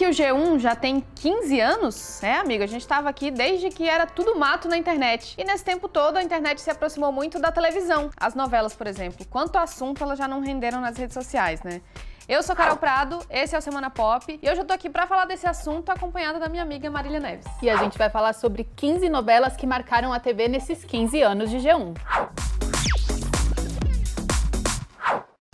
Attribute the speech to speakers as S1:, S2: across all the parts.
S1: que o G1 já tem 15 anos? É, amiga, a gente tava aqui desde que era tudo mato na internet. E nesse tempo todo a internet se aproximou muito da televisão. As novelas, por exemplo, quanto assunto elas já não renderam nas redes sociais, né? Eu sou Carol Prado, esse é o Semana Pop e hoje eu tô aqui pra falar desse assunto acompanhada da minha amiga Marília Neves.
S2: E a gente vai falar sobre 15 novelas que marcaram a TV nesses 15 anos de G1.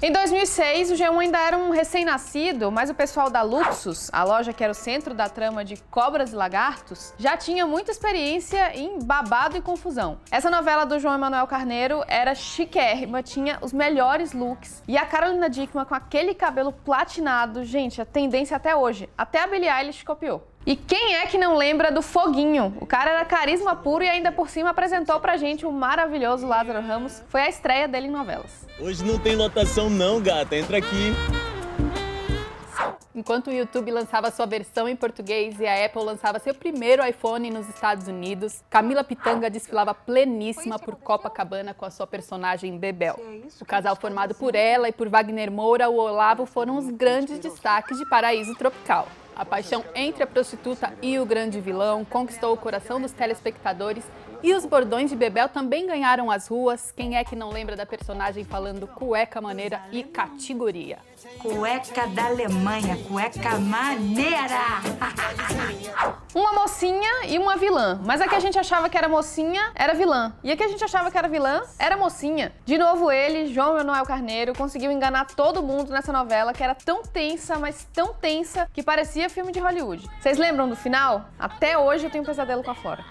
S1: Em 2006, o G1 ainda era um recém-nascido, mas o pessoal da Luxus, a loja que era o centro da trama de Cobras e Lagartos, já tinha muita experiência em babado e confusão. Essa novela do João Emanuel Carneiro era chiquérrima, tinha os melhores looks, e a Carolina Dickmann com aquele cabelo platinado, gente, a tendência até hoje, até a Billie Eilish copiou. E quem é que não lembra do Foguinho? O cara era carisma puro e ainda por cima apresentou pra gente o maravilhoso Lázaro Ramos. Foi a estreia dele em novelas.
S3: Hoje não tem lotação não, gata. Entra aqui.
S2: Enquanto o YouTube lançava sua versão em português e a Apple lançava seu primeiro iPhone nos Estados Unidos, Camila Pitanga desfilava pleníssima por Copacabana com a sua personagem Bebel. O casal formado por ela e por Wagner Moura, o Olavo, foram os grandes destaques de Paraíso Tropical. A paixão entre a prostituta e o grande vilão conquistou o coração dos telespectadores e os bordões de Bebel também ganharam as ruas. Quem é que não lembra da personagem falando cueca maneira e categoria?
S4: Cueca da Alemanha, cueca maneira!
S1: Uma mocinha e uma vilã, mas a que a gente achava que era mocinha era vilã, e a que a gente achava que era vilã era mocinha. De novo ele, João Emanuel Carneiro, conseguiu enganar todo mundo nessa novela que era tão tensa, mas tão tensa, que parecia filme de Hollywood. Vocês lembram do final? Até hoje eu tenho um pesadelo com a Flora.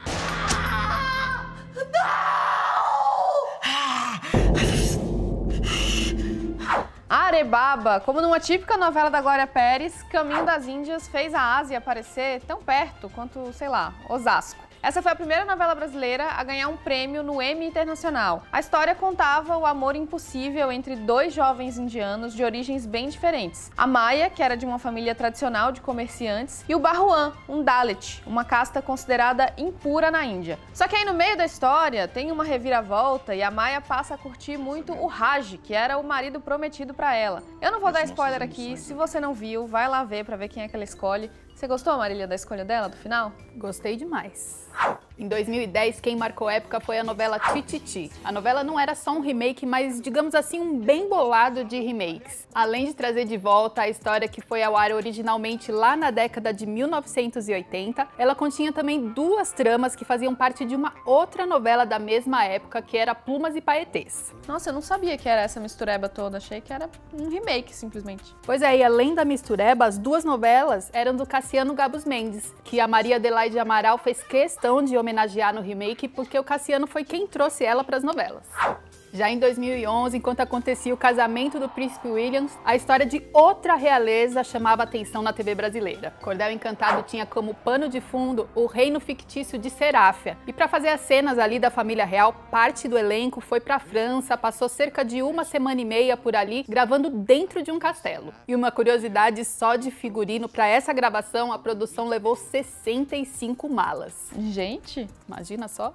S1: Arebaba, como numa típica novela da Glória Pérez, Caminho das Índias fez a Ásia aparecer tão perto quanto, sei lá, Osasco. Essa foi a primeira novela brasileira a ganhar um prêmio no Emmy Internacional. A história contava o amor impossível entre dois jovens indianos de origens bem diferentes. A Maia, que era de uma família tradicional de comerciantes, e o Barruan, um Dalit, uma casta considerada impura na Índia. Só que aí no meio da história tem uma reviravolta e a Maia passa a curtir muito o Raj, que era o marido prometido pra ela. Eu não vou dar spoiler aqui, se você não viu, vai lá ver pra ver quem é que ela escolhe. Você gostou, Marília, da escolha dela, do final?
S2: Gostei demais. Em 2010, quem marcou época foi a novela Tititi. A novela não era só um remake, mas, digamos assim, um bem bolado de remakes. Além de trazer de volta a história que foi ao ar originalmente lá na década de 1980, ela continha também duas tramas que faziam parte de uma outra novela da mesma época, que era Plumas e Paetês.
S1: Nossa, eu não sabia que era essa mistureba toda, achei que era um remake, simplesmente.
S2: Pois é, e além da mistureba, as duas novelas eram do Cassiano Gabus Mendes, que a Maria Adelaide Amaral fez questão de homenagear no remake porque o Cassiano foi quem trouxe ela para as novelas. Já em 2011, enquanto acontecia o casamento do Príncipe Williams, a história de outra realeza chamava atenção na TV brasileira. Cordel Encantado tinha como pano de fundo o reino fictício de Seráfia. E para fazer as cenas ali da família real, parte do elenco foi para a França, passou cerca de uma semana e meia por ali, gravando dentro de um castelo. E uma curiosidade só de figurino, para essa gravação, a produção levou 65 malas.
S1: Gente,
S2: imagina só.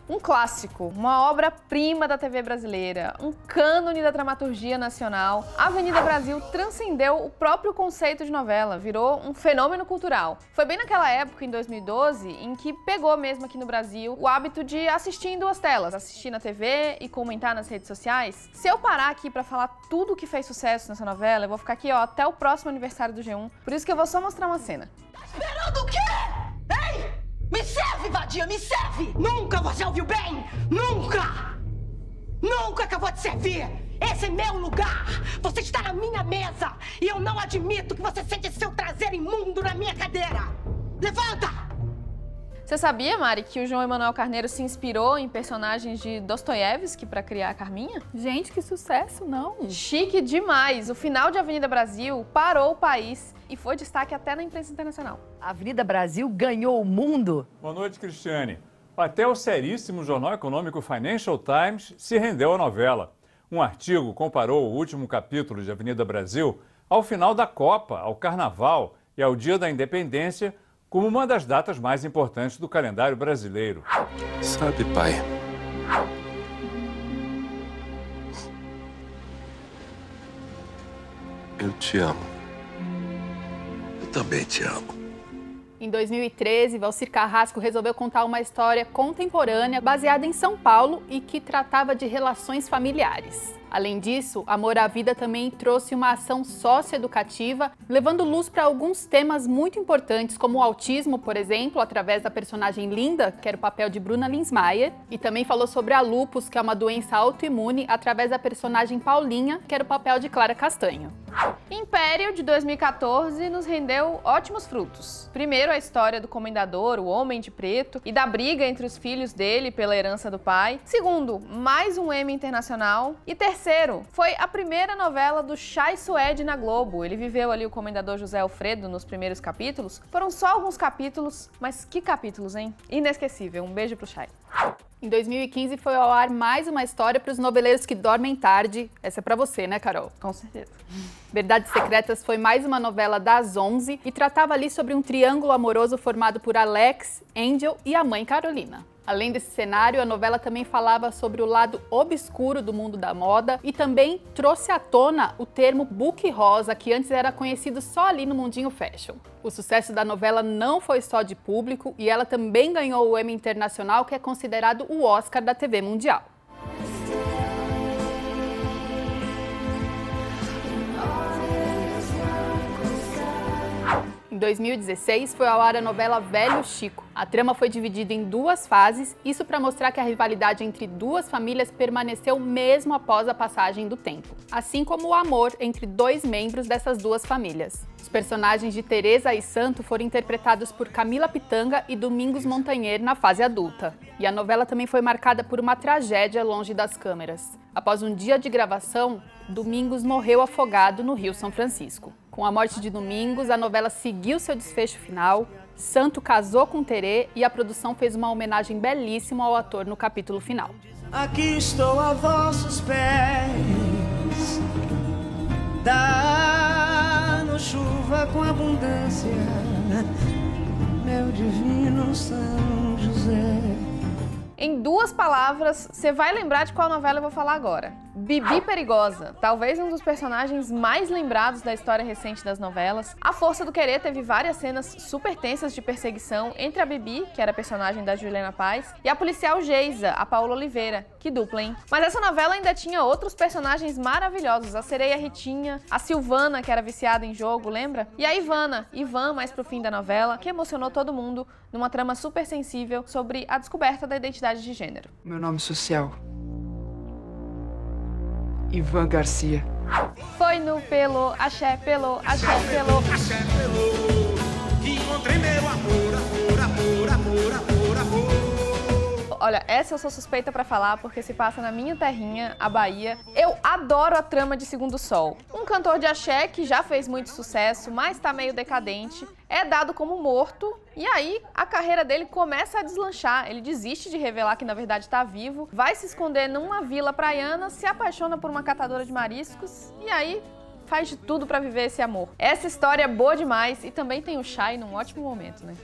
S1: Um clássico, uma obra-prima da TV brasileira, um cânone da dramaturgia nacional. A Avenida Brasil transcendeu o próprio conceito de novela, virou um fenômeno cultural. Foi bem naquela época, em 2012, em que pegou mesmo aqui no Brasil o hábito de assistir em duas telas, assistir na TV e comentar nas redes sociais. Se eu parar aqui pra falar tudo que fez sucesso nessa novela, eu vou ficar aqui, ó, até o próximo aniversário do G1, por isso que eu vou só mostrar uma cena.
S4: Esperando o quê? Ei! Me serve, vadia, me serve! Nunca você ouviu bem! Nunca! Nunca que eu vou te servir! Esse é meu lugar! Você está na minha mesa! E eu não admito que você sente seu traseiro imundo na minha cadeira! Levanta!
S1: Você sabia, Mari, que o João Emanuel Carneiro se inspirou em personagens de Dostoiévski para criar a Carminha?
S2: Gente, que sucesso, não?
S1: Chique demais! O final de Avenida Brasil parou o país e foi destaque até na imprensa internacional.
S5: A Avenida Brasil ganhou o mundo!
S6: Boa noite, Cristiane. Até o seríssimo jornal econômico Financial Times se rendeu à novela. Um artigo comparou o último capítulo de Avenida Brasil ao final da Copa, ao Carnaval e ao Dia da Independência como uma das datas mais importantes do calendário brasileiro.
S7: Sabe, pai, eu te amo. Também te amo.
S2: Em 2013, Valcir Carrasco resolveu contar uma história contemporânea baseada em São Paulo e que tratava de relações familiares. Além disso, Amor à Vida também trouxe uma ação socioeducativa, levando luz para alguns temas muito importantes, como o autismo, por exemplo, através da personagem Linda, que era o papel de Bruna Linsmeyer, e também falou sobre a lúpus, que é uma doença autoimune, através da personagem Paulinha, que era o papel de Clara Castanho.
S1: Império, de 2014, nos rendeu ótimos frutos. Primeiro, a história do Comendador, o Homem de Preto, e da briga entre os filhos dele pela herança do pai. Segundo, mais um Emmy internacional. E terceiro, foi a primeira novela do Chay Suede na Globo. Ele viveu ali o Comendador José Alfredo nos primeiros capítulos. Foram só alguns capítulos, mas que capítulos, hein? Inesquecível. Um beijo pro Chay.
S2: Em 2015 foi ao ar mais uma história para os noveleiros que dormem tarde. Essa é pra você, né, Carol?
S1: Com certeza.
S2: Verdades Secretas foi mais uma novela das 11 e tratava ali sobre um triângulo amoroso formado por Alex, Angel e a mãe Carolina. Além desse cenário, a novela também falava sobre o lado obscuro do mundo da moda e também trouxe à tona o termo book rosa, que antes era conhecido só ali no mundinho fashion. O sucesso da novela não foi só de público e ela também ganhou o Emmy Internacional, que é considerado o Oscar da TV mundial. Em 2016, foi ao ar a novela Velho Chico. A trama foi dividida em duas fases, isso para mostrar que a rivalidade entre duas famílias permaneceu mesmo após a passagem do tempo, assim como o amor entre dois membros dessas duas famílias. Os personagens de Teresa e Santo foram interpretados por Camila Pitanga e Domingos Montanher na fase adulta. E a novela também foi marcada por uma tragédia longe das câmeras. Após um dia de gravação, Domingos morreu afogado no Rio São Francisco. Com a morte de Domingos, a novela seguiu seu desfecho final, Santo casou com Terê e a produção fez uma homenagem belíssima ao ator no capítulo final.
S8: Aqui estou a vossos pés, dá-nos chuva com abundância, meu divino São José.
S1: Em duas palavras, você vai lembrar de qual novela eu vou falar agora. Bibi Perigosa, talvez um dos personagens mais lembrados da história recente das novelas. A Força do Querer teve várias cenas super tensas de perseguição entre a Bibi, que era a personagem da Juliana Paz, e a policial Geisa, a Paula Oliveira. Que dupla, hein? Mas essa novela ainda tinha outros personagens maravilhosos. A Sereia Ritinha, a Silvana, que era viciada em jogo, lembra? E a Ivana, Ivan, mais pro fim da novela, que emocionou todo mundo numa trama super sensível sobre a descoberta da identidade de gênero.
S9: Meu nome social, Ivan Garcia.
S1: Foi no pelo, axé pelo, axé pelo.
S8: Axé pelo, encontrei meu amor, amor, amor, amor, amor, amor.
S1: Olha, essa eu sou suspeita pra falar porque se passa na minha terrinha, a Bahia. Eu adoro a trama de Segundo Sol. Um cantor de axé que já fez muito sucesso, mas tá meio decadente, é dado como morto e aí a carreira dele começa a deslanchar. Ele desiste de revelar que na verdade tá vivo, vai se esconder numa vila praiana, se apaixona por uma catadora de mariscos e aí faz de tudo pra viver esse amor. Essa história é boa demais e também tem o Chay num ótimo momento, né?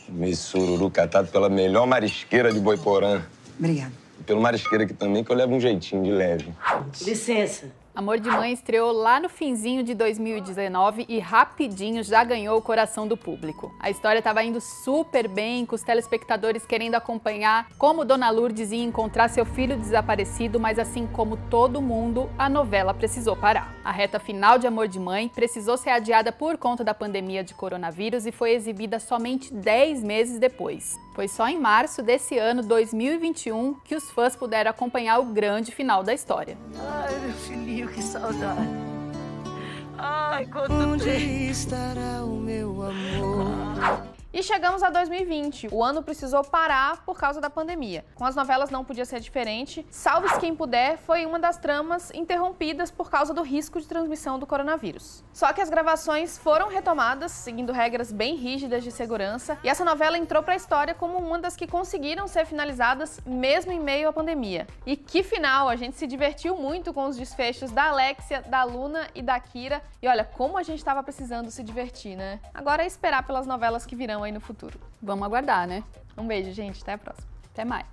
S10: Meio sururu catado pela melhor marisqueira de Boiporã.
S9: Obrigada.
S10: E pelo marisqueira aqui também, que eu levo um jeitinho de leve.
S5: Licença.
S2: Amor de Mãe estreou lá no finzinho de 2019 e rapidinho já ganhou o coração do público. A história estava indo super bem, com os telespectadores querendo acompanhar como Dona Lourdes ia encontrar seu filho desaparecido, mas assim como todo mundo, a novela precisou parar. A reta final de Amor de Mãe precisou ser adiada por conta da pandemia de coronavírus e foi exibida somente 10 meses depois. Foi só em março desse ano, 2021, que os fãs puderam acompanhar o grande final da história.
S5: Ai, meu filhinho, que saudade. Ai, quanto
S8: Onde
S5: tempo.
S8: estará o meu amor?
S1: E chegamos a 2020. O ano precisou parar por causa da pandemia. Com as novelas não podia ser diferente. Salve-se Quem Puder foi uma das tramas interrompidas por causa do risco de transmissão do coronavírus. Só que as gravações foram retomadas, seguindo regras bem rígidas de segurança, e essa novela entrou para a história como uma das que conseguiram ser finalizadas mesmo em meio à pandemia. E que final! A gente se divertiu muito com os desfechos da Alexia, da Luna e da Kira. E olha, como a gente estava precisando se divertir, né? Agora é esperar pelas novelas que virão aí no futuro.
S2: Vamos aguardar, né?
S1: Um beijo, gente. Até a próxima.
S2: Até mais.